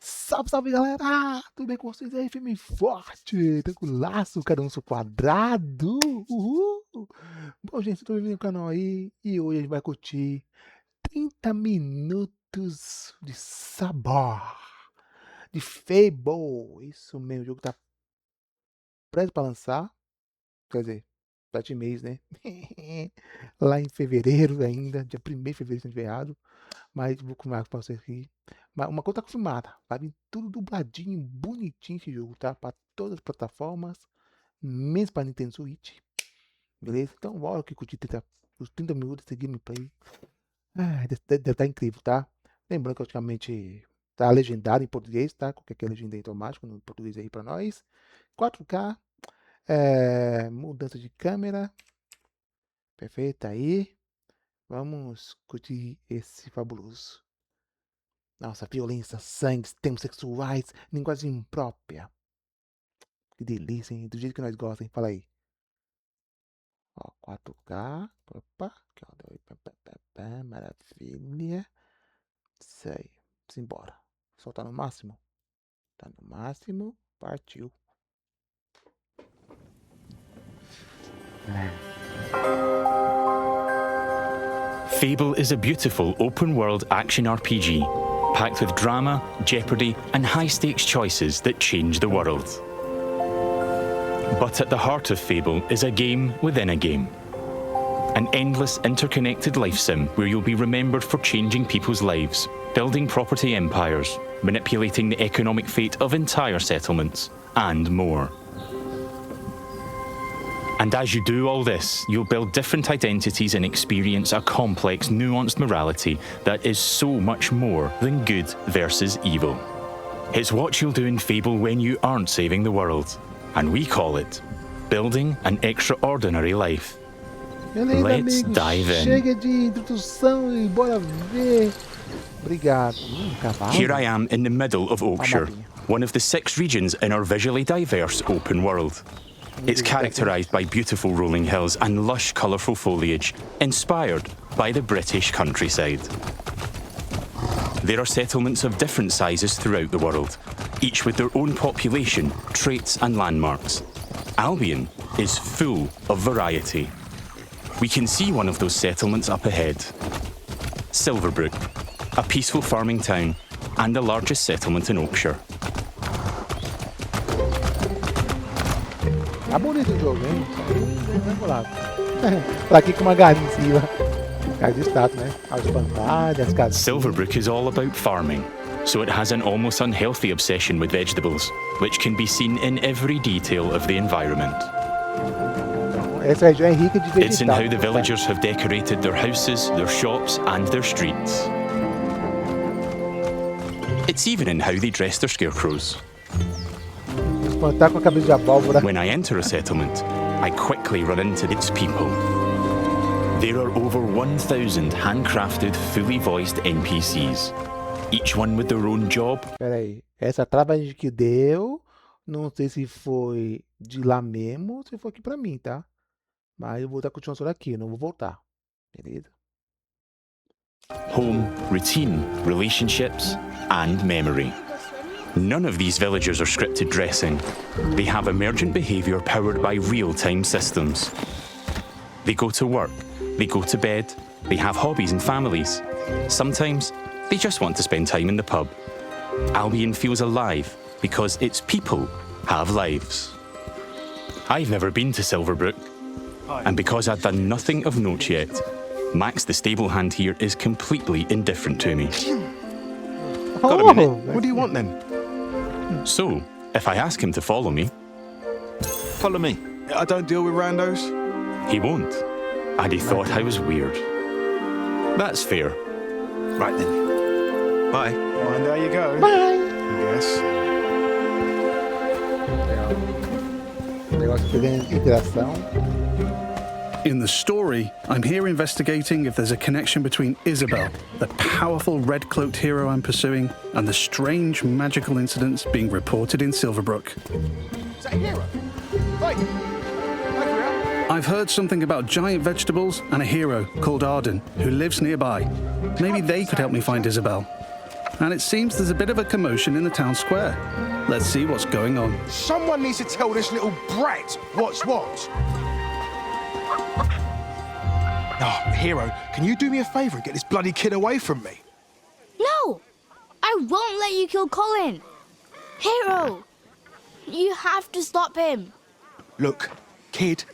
Salve, salve, galera! Tudo bem com vocês aí? Firme e forte, tranquilaço, cada um no seu quadrado. Uhul! Bom, gente, estou bem-vindo no canal aí e hoje a gente vai curtir 30 minutos de Sabooorr, de Fable. Isso mesmo, o jogo tá prestes para lançar, quer dizer, 7 meses, né? Lá em fevereiro ainda, dia 1º de fevereiro, se não estiver errado. Mas vou confirmar para vocês aqui. Mas uma coisa tá confirmada. Vai vir tudo dubladinho, bonitinho esse jogo, tá? Para todas as plataformas, menos para Nintendo Switch. Beleza? Então bora que curtir os 30 minutos de gameplay. Deve estar incrível, tá? Lembrando que praticamente tá legendado em português, tá? Qualquer legenda aí automático no português aí para nós. 4K. Mudança de câmera. Perfeito aí. Vamos curtir esse fabuloso. Nossa, violência, sangue, temas sexuais, linguagem imprópria. Que delícia, hein? Do jeito que nós gostamos, hein? Fala aí. Ó, 4K. Opa, aqui, ó. Maravilha. Isso aí. Simbora. Só tá no máximo? Tá no máximo. Partiu. Fable is a beautiful open-world action RPG, packed with drama, jeopardy, and high-stakes choices that change the world. But at the heart of Fable is a game within a game. An endless, interconnected life sim where you'll be remembered for changing people's lives, building property empires, manipulating the economic fate of entire settlements, and more. And as you do all this, you'll build different identities and experience a complex, nuanced morality that is so much more than good versus evil. It's what you'll do in Fable when you aren't saving the world, and we call it building an extraordinary life. Beleza, Let's amigos. dive in. Chega de introdução e bora ver. Obrigado. Cavalo. Here I am in the middle of Oakshire, one of the 6 regions in our visually diverse open world. It's characterised by beautiful rolling hills and lush, colourful foliage, inspired by the British countryside. There are settlements of different sizes throughout the world, each with their own population, traits and landmarks. Albion is full of variety. We can see one of those settlements up ahead. Silverbrook, a peaceful farming town and the largest settlement in Oakshire. Tá bonito o jogo, hein? Pra aqui com uma galinha em cima. Cara de status, né? As pantalhas, as casas. Silverbrook is all about farming, so it has an almost unhealthy obsession with vegetables, which can be seen in every detail of the environment. Essa região é rica de It's in vegetal. how the villagers have decorated their houses, their shops, and their streets. It's even in how they dress their scarecrows. Espantar com a cabeça de abóbora. When I enter a settlement, I quickly run into its people. There are over 1,000 handcrafted, fully voiced NPCs, each one with their own job. Pera aí. Essa trava que deu, não sei se foi de lá mesmo ou se foi aqui pra mim, tá? Mas eu vou estar continuando só aqui, não vou voltar. Beleza? Home, routine, relationships, and memory. None of these villagers are scripted dressing. They have emergent behaviour powered by real-time systems. They go to work, they go to bed, they have hobbies and families. Sometimes, they just want to spend time in the pub. Albion feels alive because its people have lives. I've never been to Silverbrook, and because I've done nothing of note yet, Max the stable hand here is completely indifferent to me. Got a minute? What do you want then? So, if I ask him to follow me, Follow me. I don't deal with randos. he won't. And he thought I was weird. That's fair. Right then. Bye. And there you go. Bye! Yes. Negócio pegando integração. In the story, I'm here investigating if there's a connection between Isabel, the powerful red-cloaked hero I'm pursuing, and the strange magical incidents being reported in Silverbrook. Is that a hero? Right. I've heard something about giant vegetables and a hero called Arden, who lives nearby. Maybe they could help me find Isabel. and it seems there's a bit of a commotion in the town square. Let's see what's going on. Someone needs to tell this little brat what's what. Oh, Hero, can you do me a favour and get this bloody kid away from me? No! I won't let you kill Colin. Hero, you have to stop him. Look, kid,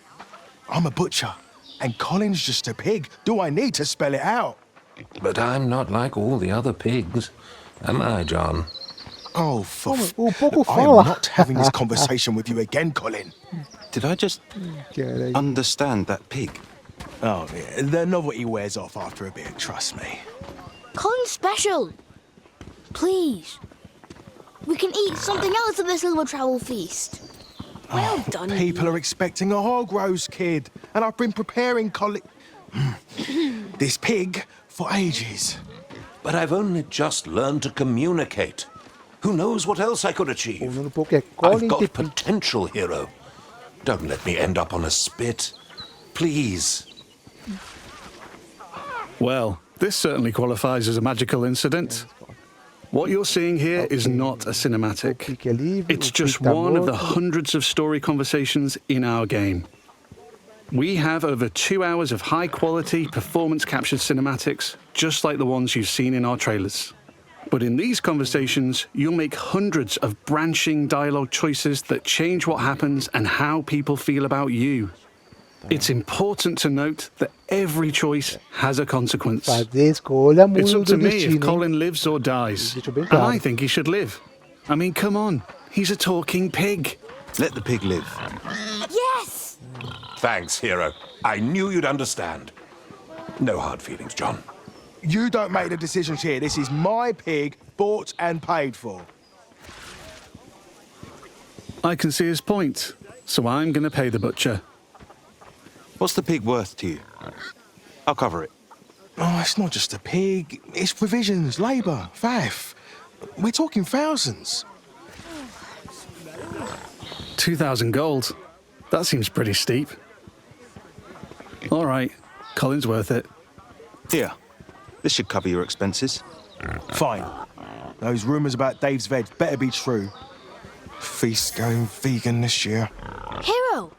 I'm a butcher, and Colin's just a pig. Do I need to spell it out? But I'm not like all the other pigs, am I, John? Oh, for pouco I am fala. not having this conversation with you again, Colin. Did I just understand that pig? Oh, yeah, the novelty wears off after a bit, trust me. Colin's special. Please. We can eat something else at this little travel feast. Well done. People are expecting a hog roast, kid, and I've been preparing this pig for ages. But I've only just learned to communicate. Who knows what else I could achieve? Ouvindo um pouco é I've Colin got T4. potential, Hero. Don't let me end up on a spit. Please. Well, this certainly qualifies as a magical incident. What you're seeing here is not a cinematic. Clique é livre, It's o just clique tá one of the morto. hundreds of story conversations in our game. We have over 2 hours of high-quality, performance-captured cinematics, just like the ones you've seen in our trailers. But in these conversations, you'll make hundreds of branching dialogue choices that change what happens and how people feel about you. It's important to note that every choice has a consequence. Fazer escolha muda It's o up to me destino. if hein? Colin lives or dies. Deixa bem And claro. I think he should live. I mean, come on. He's a talking pig. Let the pig live. Yes! Thanks, Hero. I knew you'd understand. No hard feelings, John. You don't make the decisions here. This is my pig, bought and paid for. I can see his point, so I'm going to pay the butcher. What's the pig worth to you? I'll cover it. Oh, it's not just a pig. It's provisions, labour, faff. We're talking thousands. 2,000 gold. That seems pretty steep. All right, Colin's worth it. Here. This should cover your expenses. Fine. Those rumours about Dave's veg better be true. Feast going vegan this year. Hero,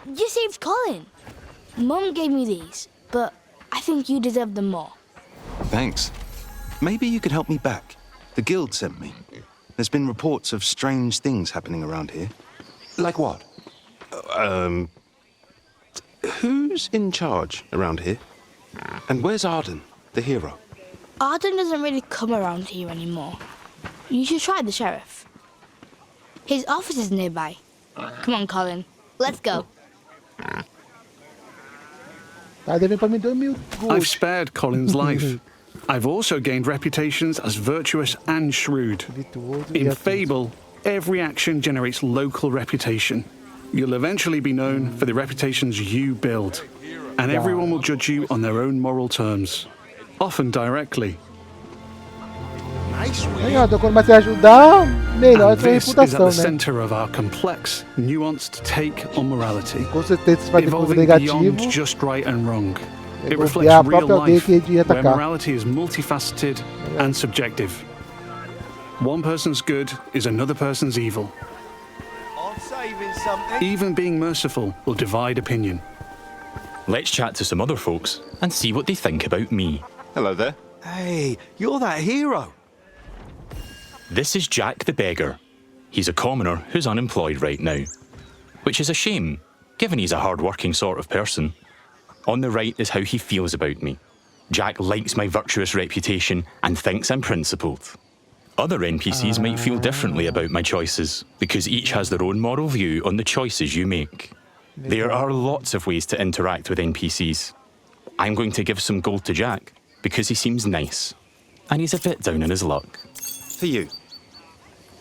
you saved Colin. Mum gave me these, but I think you deserve them more. Thanks. Maybe you could help me back. The guild sent me. There's been reports of strange things happening around here. Like what? Who's in charge around here? And where's Arden, the hero? Arden doesn't really come around here anymore. You should try the sheriff. His office is nearby. Come on, Colin. Let's go. Tá devendo pra mim 2.000 I've gold. spared Colin's life. I've also gained reputations as virtuous and shrewd. Virtuoso In e atento. Fable, every action generates local reputation. You'll eventually be known for the reputations you build, and everyone will judge you on their own moral terms, often directly. Aí, ó, então quando mais você ajudar, melhor a And sua this is at reputação, the né? center of our complex, nuanced take on morality, Com certeza você vai ter coisa evolving negativo. beyond just right and wrong. É It porque reflects a real própria aldeia life, que ele ia where atacar. morality is multifaceted and subjective. One person's good is another person's evil. I'm saving something. Even being merciful will divide opinion. Let's chat to some other folks and see what they think about me. Hello there. Hey, you're that hero. This is Jack the Beggar. He's a commoner who's unemployed right now, which is a shame, given he's a hard-working sort of person. On the right is how he feels about me. Jack likes my virtuous reputation and thinks I'm principled. Other NPCs might feel differently about my choices, because each has their own moral view on the choices you make. There are lots of ways to interact with NPCs. I'm going to give some gold to Jack, because he seems nice, and he's a bit down on his luck. For you.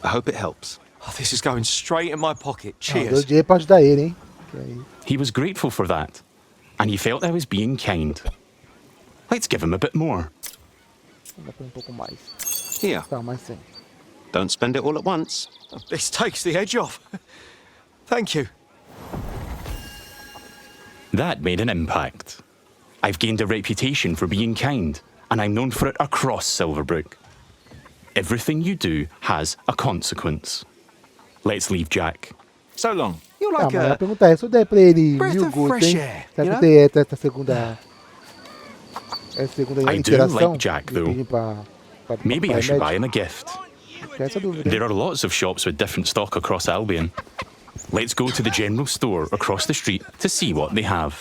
I hope it helps. Oh, this is going straight in my pocket. Ah, 2 Cheers. dinheiro pra ajudar ele, hein? Que aí, He was grateful for that, and he felt I was being kind. Let's give him a bit more. dá pra um pouco mais. Here. Tá, mais 100. Don't spend it all at once. This takes the edge off. Thank you. That made an impact. I've gained a reputation for being kind, and I'm known for it across Silverbrook. everything you do has a consequence. Let's leave Jack. So long. You're Ah, like mas a a pergunta é, se eu der pra ele breath 1000 of gols, fresh hein? air, Será you que know? tem essa segunda I do interação? like Jack, De though. pedir pra Maybe I should buy him a gift. Fica essa dúvida. There are lots of shops with different stock across Albion. Let's go to the general store across the street to see what they have.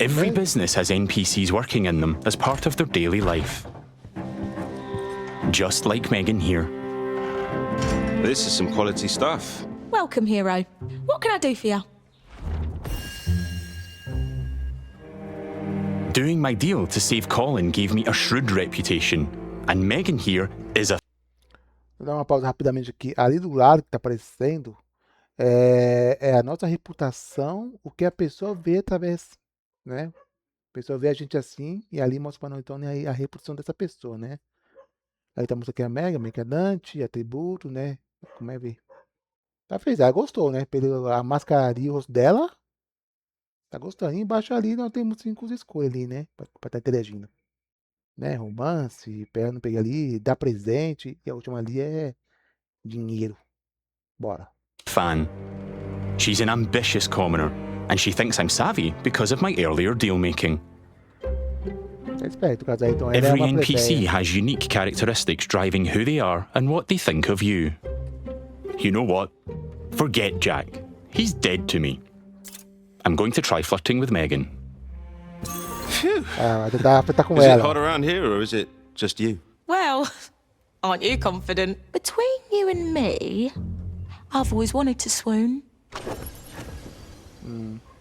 Every business has NPCs working in them as part of their daily life. Just like Megan here. This is some quality stuff. Welcome, hero. What can I do for you? Doing my deal to save Colin gave me a shrewd reputation, and Megan here is a... Vou dar uma pausa rapidamente aqui. Ali do lado que tá aparecendo é a nossa reputação, o que a pessoa vê através, né? A pessoa vê a gente assim e ali mostra para nós então né, a reputação dessa pessoa, né? Aí tá mostrando aqui a Mega, mercadante, atributo, né? Como é ver? Tá feliz, ela gostou, né? Pela mascaria, o rosto dela. Tá gostando. E embaixo ali nós temos 5 escolhas ali, né? Pra tá interagindo. Né? Romance, pega, não pega ali, dá presente. E a última ali é dinheiro. Bora. fan. She's an ambitious commoner, and she thinks I'm savvy because of my earlier deal-making. Tá esperto, casal. Então ela é Every uma NPC plebeia. has unique characteristics driving who they are and what they think of you. You know what? Forget Jack. He's dead to me. I'm going to try flirting with Megan. Ah, vai tentar flertar com Is it ela. hot around here, or is it just you? Well, aren't you confident? Between you and me, I've always wanted to swoon.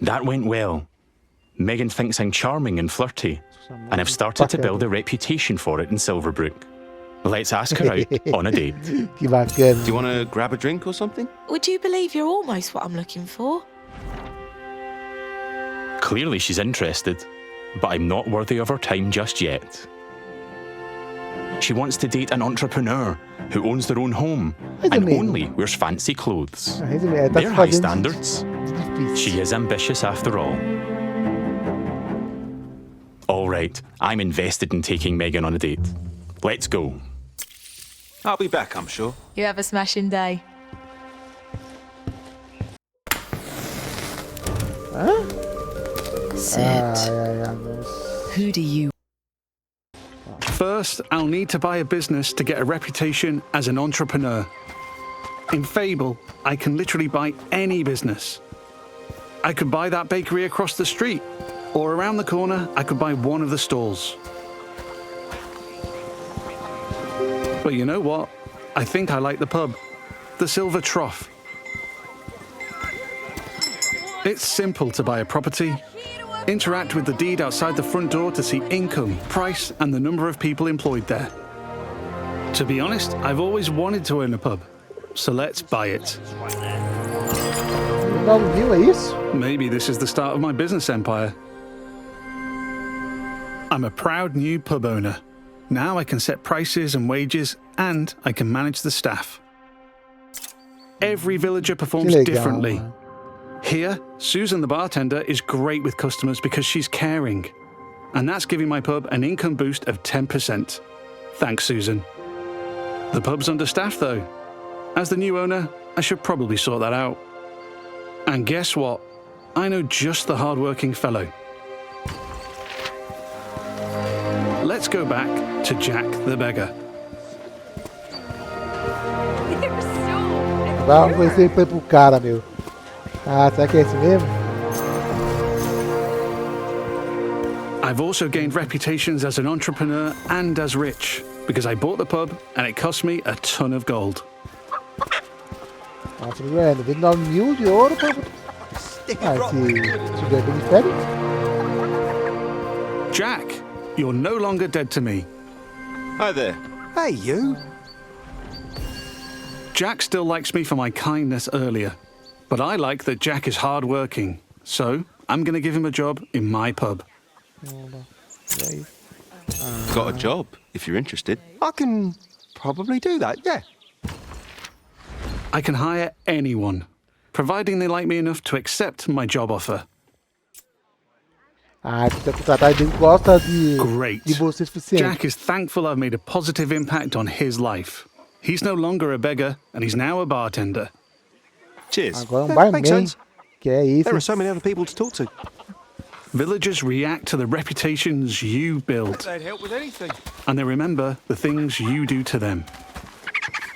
That went well. Megan thinks I'm charming and flirty, and I've started to build a reputation for it in Silverbrook. Let's ask her out on a date. Que bacana. Do you want to grab a drink or something? Would you believe you're almost what I'm looking for? Clearly she's interested, but I'm not worthy of her time just yet. She wants to date an entrepreneur who owns their own home and Resumindo. only wears fancy clothes. Resumindo, ela tá They're se high fazendo standards. difícil. She is ambitious after all. All right, I'm invested in taking Megan on a date. Let's go. I'll be back, I'm sure. You have a smashing day. Sit. Ai, nossa. Who do you... First, I'll need to buy a business to get a reputation as an entrepreneur. In Fable, I can literally buy any business. I could buy that bakery across the street, or around the corner, I could buy one of the stalls. But you know what? I think I like the pub, the Silver Trough. It's simple to buy a property. Interact with the deed outside the front door to see income, price, and the number of people employed there. To be honest, I've always wanted to own a pub, so let's buy it. Não viu, é isso? Maybe this is the start of my business empire. I'm a proud new pub owner. Now I can set prices and wages, and I can manage the staff. Every villager performs legal, differently. mano. Here, Susan the bartender is great with customers because she's caring. And that's giving my pub an income boost of 10%. Thanks, Susan. The pub's understaffed, though. As the new owner, I should probably sort that out. And guess what? I know just the hard-working fellow. Let's go back to Jack the beggar. Vamos ver se ele foi pro cara, meu. Ah, será que é esse mesmo? I've also gained reputations as an entrepreneur and as rich, because I bought the pub and it cost me a ton of gold. Nossa, meu velho, 29.000 de ouro pra... Ah, esse tiver bem de férias. Jack, you're no longer dead to me. Hi there. Hey, you. Jack still likes me for my kindness earlier, but I like that Jack is hard-working, so I'm going to give him a job in my pub. E aí? Got a job, if you're interested. I can probably do that, yeah. I can hire anyone, providing they like me enough to accept my job offer. Ah, precisa contratar, ele gosta Great. de você o suficiente. Jack is thankful I've made a positive impact on his life. He's no longer a beggar, and he's now a bartender. Cheers. Agora um Makes barman, sense. que é isso. There are so many other people to talk to. Villagers react to the reputations you build, They'd help with anything. and they remember the things you do to them.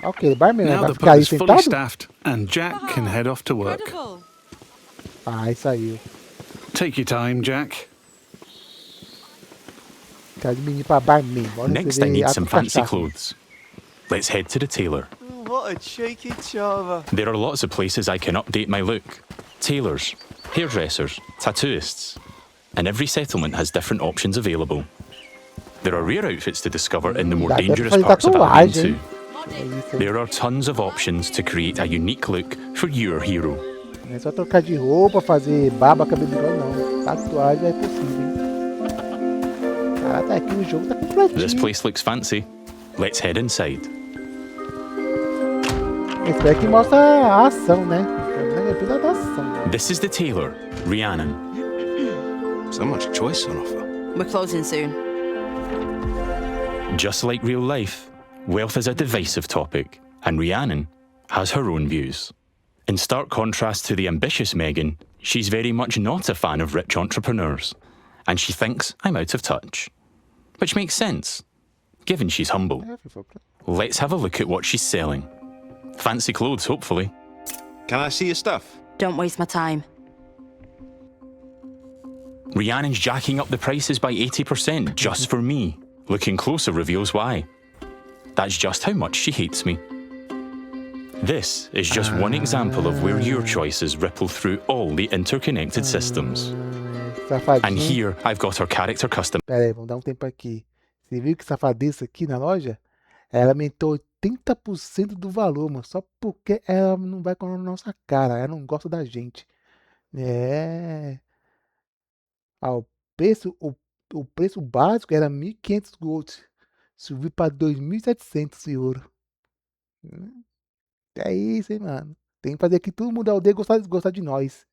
Ok, barman, né? Now Vai the ficar pub aí is fully sentado? staffed, and Jack can head off to work. Ah, saiu. Take your time, Jack. Cara de menino pra barman. Bora Next, I receber need ato some fancy cachaça. clothes. Let's head to the tailor. What a cheeky chava. There are lots of places I can update my look. Tailors, hairdressers, tattooists. And every settlement has different options available. There are rare outfits to discover in the more Dá até pra dangerous fazer parts of Albion tatuagem, too. hein? É isso aí. There are tons of options to create a unique look for your hero. Não é só trocar de roupa, fazer barba, cabelo igual, não. Tatuagem é possível, hein? Cara, tá aqui o jogo, tá completinho. This place looks fancy. Let's head inside. Espero que mostra a ação, né? É tudo da ação. This is the tailor, Rhiannon. So much choice on offer. We're closing soon. Just like real life, wealth is a divisive topic, and Rhiannon has her own views. In stark contrast to the ambitious Megan, she's very much not a fan of rich entrepreneurs, and she thinks I'm out of touch. Which makes sense, given she's humble. Let's have a look at what she's selling. Fancy clothes, hopefully. Can I see your stuff? Don't waste my time. Rhiannon's jacking up the prices by 80% just for me. Looking closer reveals why. That's just how much she hates me. This is just one example of where your choices ripple through all the interconnected systems. And here I've got her character custom. Pera aí, vamos dar um tempo aqui. Você viu que safadeza aqui na loja? Ela aumentou 80% do valor, mano. Só porque ela não vai com a nossa cara. Ela não gosta da gente. É. Ah, o preço básico era 1.500 gold. Subiu para 2.700 de ouro. É isso, hein, mano. Tem que fazer aqui todo mundo da aldeia gostar de nós.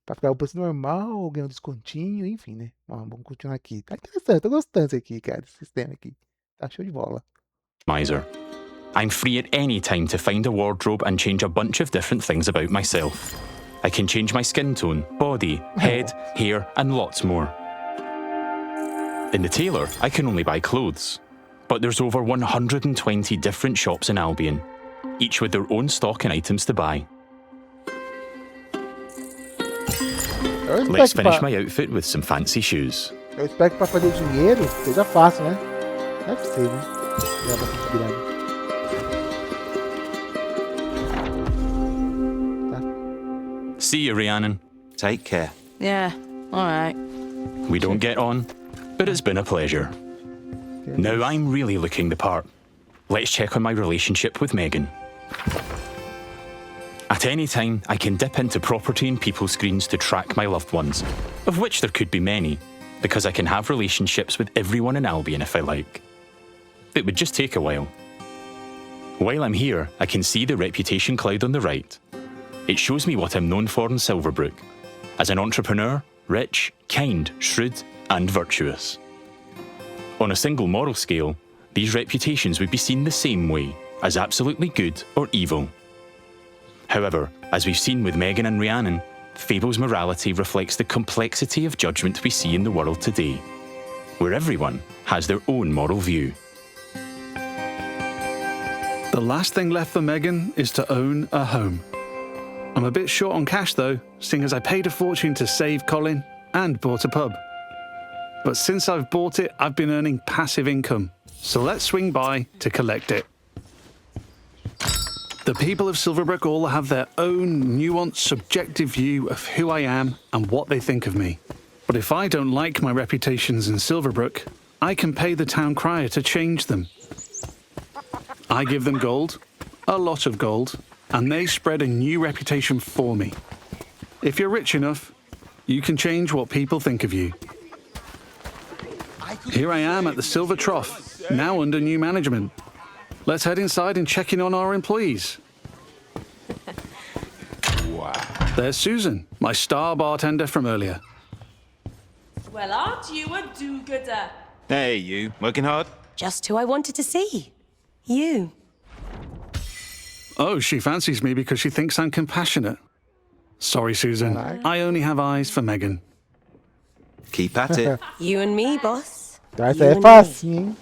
Pra ficar o preço normal, ganhar um descontinho, enfim, né? Vamos continuar aqui. Tá interessante, tô gostando disso aqui, cara. Esse sistema aqui. Tá show de bola. Miser. I'm free at any time to find a wardrobe and change a bunch of different things about myself. I can change my skin tone, body, head, hair, and lots more. In the tailor, I can only buy clothes. But there's over 120 different shops in Albion, each with their own stock and items to buy. Let's finish my outfit with some fancy shoes. Eu espero que pra fazer dinheiro seja fácil, né? Deve ser, né? É bastante grande. See you, Rhiannon. Take care. Yeah, all right. We don't get on, but it's been a pleasure. Now I'm really looking the part. Let's check on my relationship with Megan. At any time, I can dip into property and people screens to track my loved ones, of which there could be many, because I can have relationships with everyone in Albion if I like. It would just take a while. While I'm here, I can see the reputation cloud on the right. It shows me what I'm known for in Silverbrook, as an entrepreneur, rich, kind, shrewd, and virtuous. On a single moral scale, these reputations would be seen the same way, as absolutely good or evil. However, as we've seen with Megan and Rhiannon, Fable's morality reflects the complexity of judgment we see in the world today, where everyone has their own moral view. The last thing left for Megan is to own a home. I'm a bit short on cash though, seeing as I paid a fortune to save Colin and bought a pub. But since I've bought it, I've been earning passive income, so let's swing by to collect it. The people of Silverbrook all have their own nuanced, subjective view of who I am and what they think of me. But if I don't like my reputations in Silverbrook, I can pay the town crier to change them. I give them gold, a lot of gold, and they spread a new reputation for me. If you're rich enough, you can change what people think of you. Here I am at the Silver Trough, now under new management. Let's head inside and check in on our employees. Wow. There's Susan, my star bartender from earlier. Well, aren't you a do-gooder? Hey, you. Working hard? Just who I wanted to see. You. Oh, she fancies me because she thinks I'm compassionate. Sorry, Susan. I only have eyes for Megan. Keep at it. You and me, boss. Essa é fácil, hein?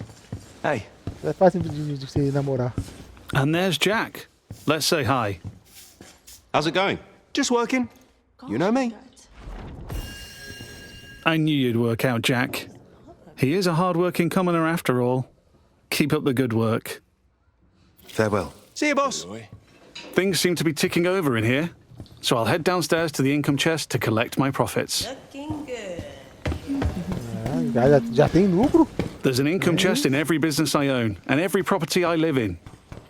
Hey. É fácil de se namorar. And there's Jack. Let's say hi. How's it going? Just working. You know me. I knew you'd work out, Jack. He is a hard-working commoner after all. Keep up the good work. Farewell. See you, boss. Things seem to be ticking over in here, so I'll head downstairs to the income chest to collect my profits. Looking good. Já tem lucro? There's an income chest in every business I own and every property I live in.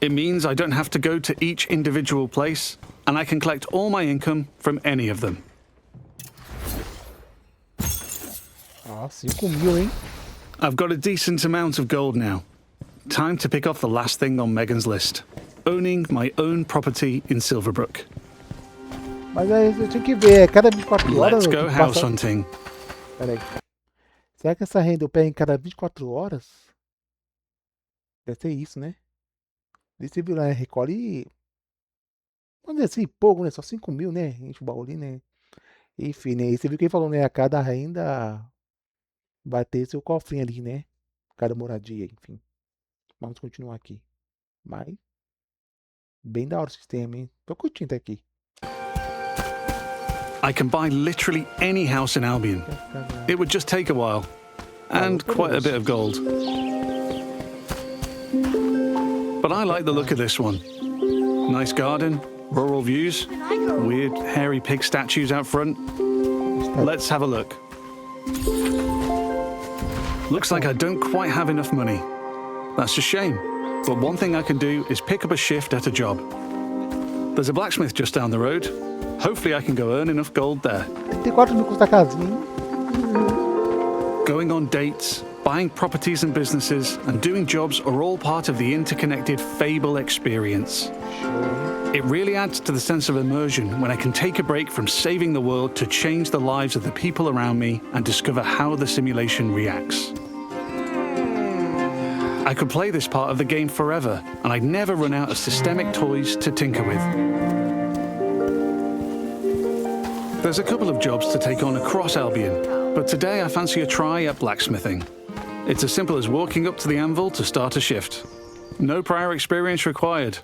It means I don't have to go to each individual place, and I can collect all my income from any of them. Ah, 5.000, hein? I've got a decent amount of gold now. Time to pick off the last thing on Megan's list. Owning my own property in Silverbrook. Mas aí eu tinha que ver, cada 24 horas... Let's go house hunting. Peraí. Será que essa renda eu pego em cada 24 horas? Deve ser isso, né? Você viu lá, recolhe... Vamos dizer assim, pouco, né? Só 5.000, né? Enche o baú ali, né? Enfim, né? E você viu que ele falou, né? A cada renda vai ter seu cofrinho ali, né? Cada moradia, enfim. Vamos continuar aqui. Mas... Bem da hora o sistema, hein? Tô curtindo aqui. I can buy literally any house in Albion. It would just take a while. And quite a bit of gold. But I like the look of this one. Nice garden, rural views, weird hairy pig statues out front. Let's have a look. Looks like I don't quite have enough money. That's a shame. But one thing I can do is pick up a shift at a job. There's a blacksmith just down the road. Hopefully I can go earn enough gold there. 34.000 custa a casinha, hein? Going on dates, buying properties and businesses, and doing jobs are all part of the interconnected Fable experience. It really adds to the sense of immersion when I can take a break from saving the world to change the lives of the people around me and discover how the simulation reacts. I could play this part of the game forever, and I'd never run out of systemic toys to tinker with. There's a couple of jobs to take on across Albion, but today I fancy a try at blacksmithing. It's as simple as walking up to the anvil to start a shift. No prior experience required.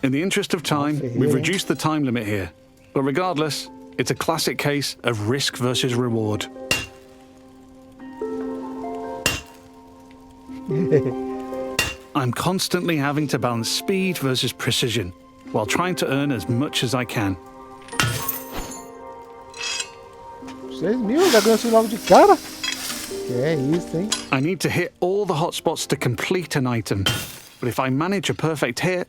In the interest of time, we've reduced the time limit here, but regardless, it's a classic case of risk versus reward. I'm constantly having to balance speed versus precision, while trying to earn as much as I can. 6.000, já ganhou assim logo de cara? Que é isso, hein? I need to hit all the hotspots to complete an item, but if I manage a perfect hit,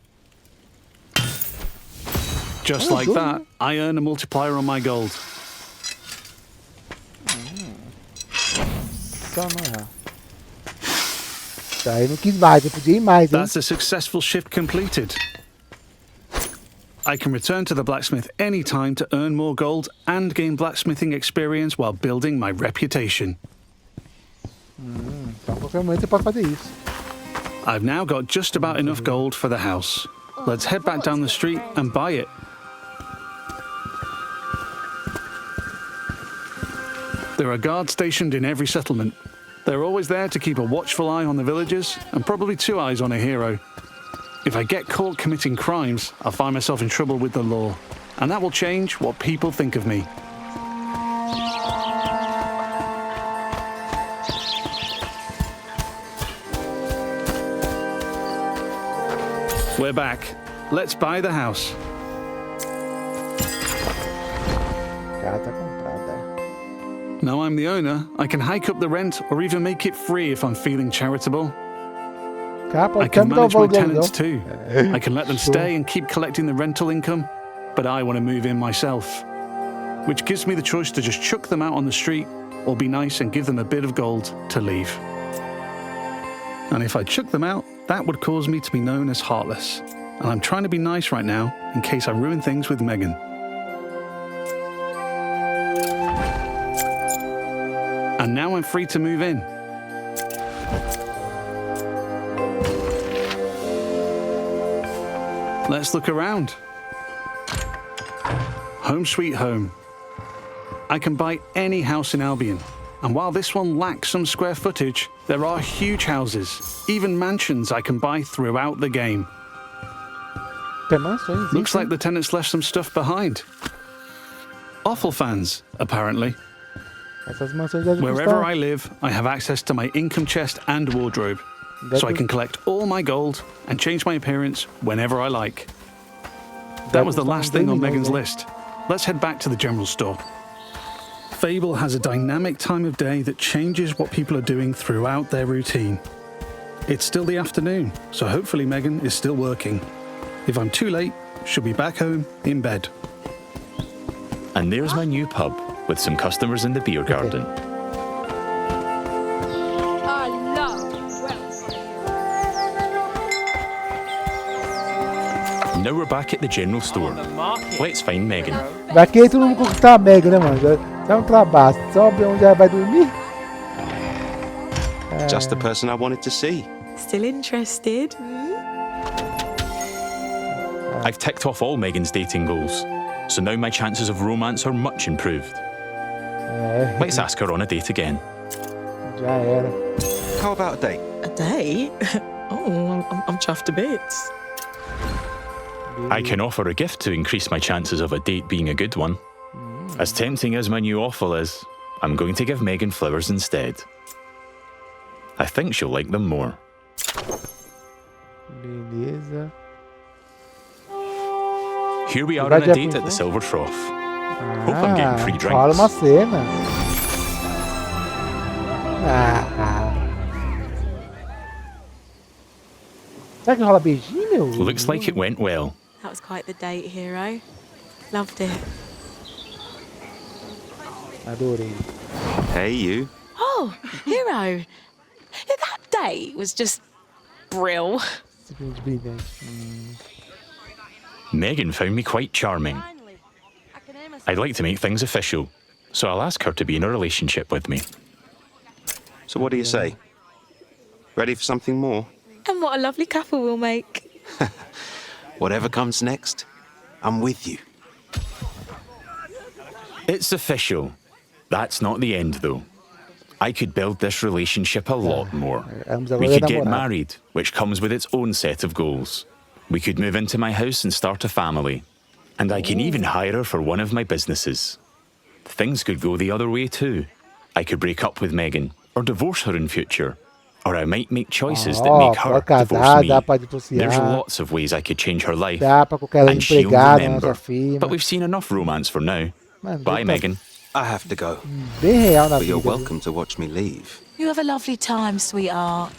just like that, I earn a multiplier on my gold. Só não errar. Tá, eu não quis mais, eu podia ir mais, hein? That's a successful shift completed. I can return to the blacksmith any time to earn more gold and gain blacksmithing experience while building my reputation. Então, qualquer momento você pode fazer isso. I've now got just about enough gold for the house. Let's head back down the street and buy it. There are guards stationed in every settlement. They're always there to keep a watchful eye on the villagers, and probably 2 eyes on a hero. If I get caught committing crimes, I'll find myself in trouble with the law, and that will change what people think of me. We're back. Let's buy the house. Casa comprada. Now I'm the owner, I can hike up the rent or even make it free if I'm feeling charitable. I can manage my tenants too. I can let them stay and keep collecting the rental income, but I want to move in myself, which gives me the choice to just chuck them out on the street or be nice and give them a bit of gold to leave. And if I chuck them out, that would cause me to be known as heartless. and I'm trying to be nice right now in case I ruin things with Megan. And now I'm free to move in. Let's look around. Home sweet home. I can buy any house in Albion, and while this one lacks some square footage, there are huge houses, even mansions I can buy throughout the game. Looks like the tenants left some stuff behind. Awful fans, apparently. Wherever I live, I have access to my income chest and wardrobe, so I can collect all my gold and change my appearance whenever I like. That was the last thing on Megan's list. Let's head back to the general store. Fable has a dynamic time of day that changes what people are doing throughout their routine. It's still the afternoon, so hopefully Megan is still working. If I'm too late, she'll be back home in bed. And there's my new pub, with some customers in the beer garden. Now we're back at the general store. Let's find Megan. Daqui todo mundo conquistar a Megan, né, mano? Já é um trabalho. Sobe onde ela vai dormir. Just the person I wanted to see. Still interested? I've ticked off all Megan's dating goals, so now my chances of romance are much improved. Let's ask her on a date again. Já era. How about a date? A date? Oh, I'm chuffed to bits. I can offer a gift to increase my chances of a date being a good one. As tempting as my new offal is, I'm going to give Megan flowers instead. I think she'll like them more. Beleza. Here we are on a date at the Silver Trough. Hope I'm getting free drinks. Rola uma cena. Será que rola beijinho, meu? Looks like it went well. That was quite the date, hero. Loved it. Adorei. Hey, you. Oh, hero. That date was just brill. Megan found me quite charming. I'd like to make things official, so I'll ask her to be in a relationship with me. So what do you say? Ready for something more? And what a lovely couple we'll make. Whatever comes next, I'm with you. It's official. That's not the end, though. I could build this relationship a lot more. We could get married, which comes with its own set of goals. We could move into my house and start a family. And I can even hire her for one of my businesses. Things could go the other way, too. I could break up with Megan, or divorce her in future. Or I might make choices that make her divorce me. There's lots of ways I could change her life, and she'll remember. But we've seen enough romance for now. Bye, Megan. I have to go. But you're welcome to watch me leave. You have a lovely time, sweetheart.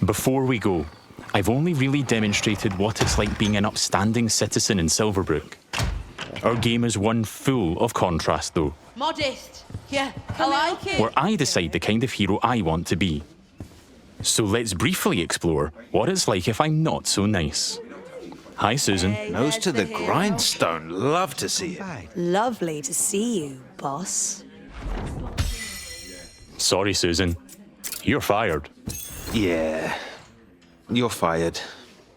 Before we go, I've only really demonstrated what it's like being an upstanding citizen in Silverbrook. Our game is one full of contrast, though. Modest. Yeah, I like it. Where I decide the kind of hero I want to be. So let's briefly explore what it's like if I'm not so nice. Hi, Susan. Nose to the grindstone. Love to see it. Lovely to see you, boss. Sorry, Susan. You're fired. Yeah. You're fired.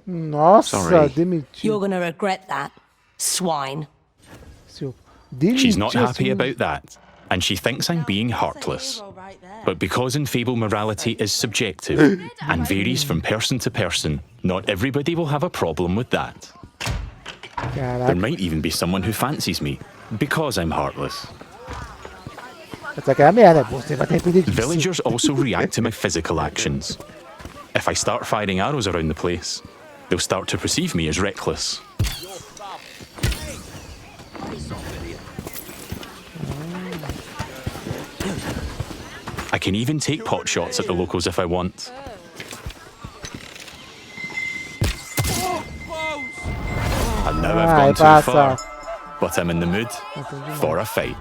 Nossa, demitiu. You're gonna regret that, swine. She's not happy about that, and she thinks I'm being heartless. But because in Fable morality is subjective and varies from person to person, not everybody will have a problem with that. There might even be someone who fancies me, because I'm heartless. Villagers also react to my physical actions. If I start firing arrows around the place, they'll start to perceive me as reckless. I can even take pot shots at the locals if I want. And now I've gone too far, but I'm in the mood for a fight.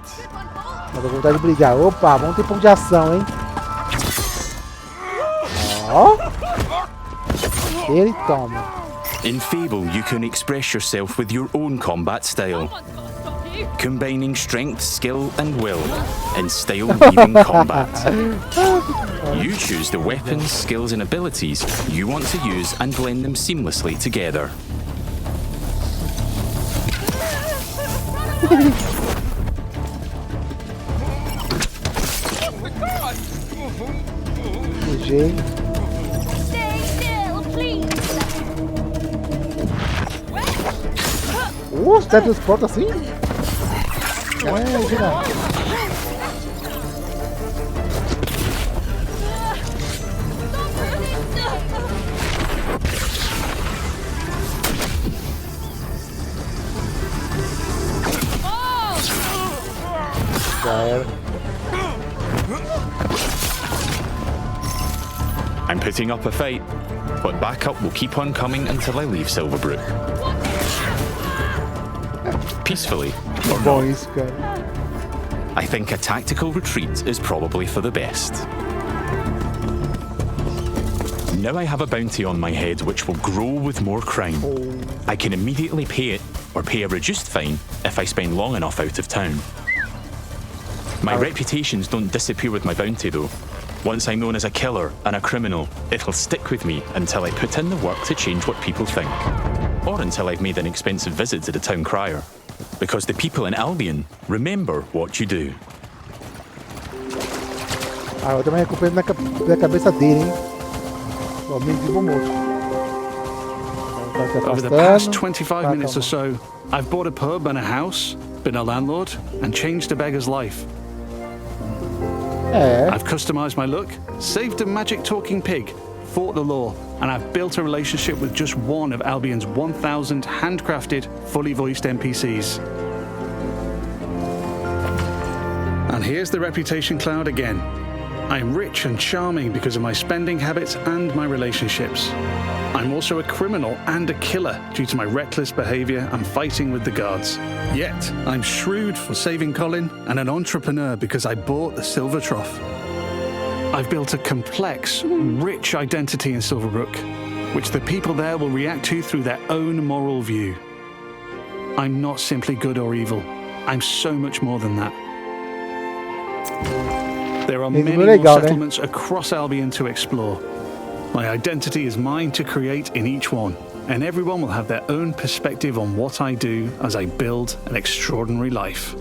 Tô com vontade de brigar. Opa, vamos ter ponto de ação, hein? Ó. Ele toma. In Fable, you can express yourself with your own combat style, combining strength, skill, and will in style-weaving combat. You choose the weapons, skills, and abilities you want to use and blend them seamlessly together. Stay still, please. Você teletransporta assim? Gira. Já era. I'm putting up a fight, but backup will keep on coming until I leave Silverbrook. Peacefully, or Bom not. isso, cara. I think a tactical retreat is probably for the best. Now I have a bounty on my head which will grow with more crime. I can immediately pay it, or pay a reduced fine, if I spend long enough out of town. My reputations don't disappear with my bounty though. Once I'm known as a killer and a criminal, it'll stick with me until I put in the work to change what people think. Or until I've made an expensive visit to the town crier. Because the people in Albion remember what you do. Ah, eu também recupero da cabeça dele, hein? O mendigo morto. Over the past 25 minutes or so, I've bought a pub and a house, been a landlord, and changed a beggar's life. I've customized my look, saved a magic talking pig, fought the law, and I've built a relationship with just one of Albion's 1,000 handcrafted, fully voiced NPCs. And here's the reputation cloud again. I'm rich and charming because of my spending habits and my relationships. I'm also a criminal and a killer due to my reckless behavior and fighting with the guards. Yet, I'm shrewd for saving Colin and an entrepreneur because I bought the Silver Trough. I've built a complex, rich identity in Silverbrook, which the people there will react to through their own moral view. I'm not simply good or evil. I'm so much more than that. There are many more settlements across Albion to explore. My identity is mine to create in each one, and everyone will have their own perspective on what I do as I build an extraordinary life.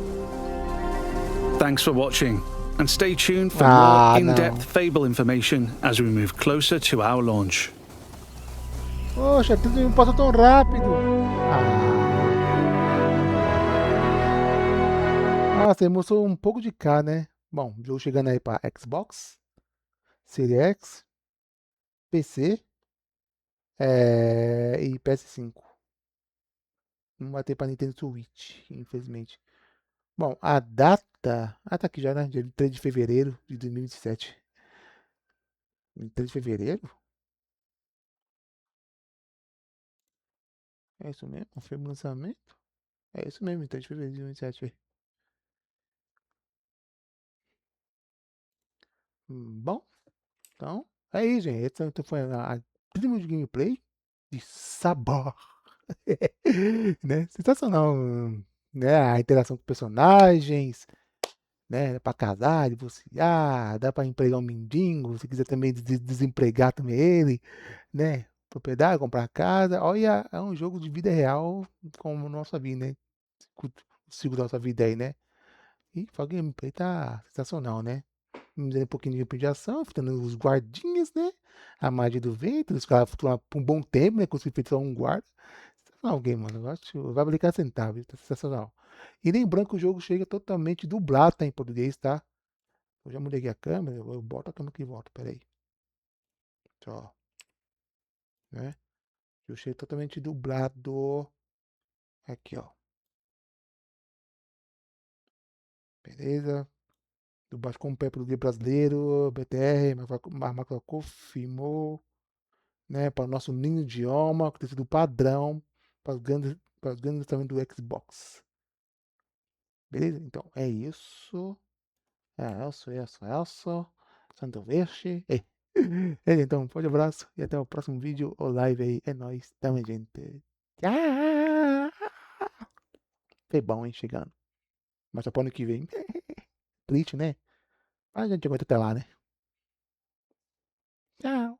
Thanks for watching, and stay tuned for more in-depth Fable information as we move closer to our launch. Poxa, tudo me passa tão rápido. Nossa, emocionou um pouco de cá, né? Bom, o jogo chegando aí para Xbox, Series X, PC e PS5. Não vai ter para Nintendo Switch, infelizmente. Bom, a data... Ah, tá aqui já, né? Dia 3 de fevereiro de 2027. 3 de fevereiro? É isso mesmo? Foi o lançamento? É isso mesmo, 3 de fevereiro de 2027. Bom, então é isso, gente. Essa foi a prima de gameplay de Sabooorr. Né? Sensacional, né? A interação com personagens, né? Dá pra casar, divorciar, dá pra empregar um mendigo, se quiser também desempregar também ele, né? Propriedade, comprar casa. Olha, é um jogo de vida real como nossa vida, né? Segura nossa vida aí, né? E o gameplay tá sensacional, né? Me dando um pouquinho de gameplay de ação, ficando os guardinhas, né? A magia do vento, os caras por um bom tempo, né? Consegui feito só um guarda. Sensacional game, mano. Eu acho, vai brincar centavos, tá sensacional. E lembrando que o jogo chega totalmente dublado, tá? Em português, tá? Eu já mudei aqui a câmera, eu boto a câmera aqui e volto, peraí. Ó. Né? O jogo chega totalmente dublado. Aqui, ó. Beleza? Dublagem com o pé português brasileiro, BTR, Marco confirmou, né? Para o nosso lindo idioma, que tem sido padrão para os grandes também do Xbox. Beleza? Então é isso. É isso. Santo Verde. Então, um forte abraço e até o próximo vídeo ou live aí. É nóis, tamo gente. Tchau! Foi bom, hein, chegando. Mas só pro ano que vem. Triste, né? Mas a gente aguenta até lá, né? Tchau!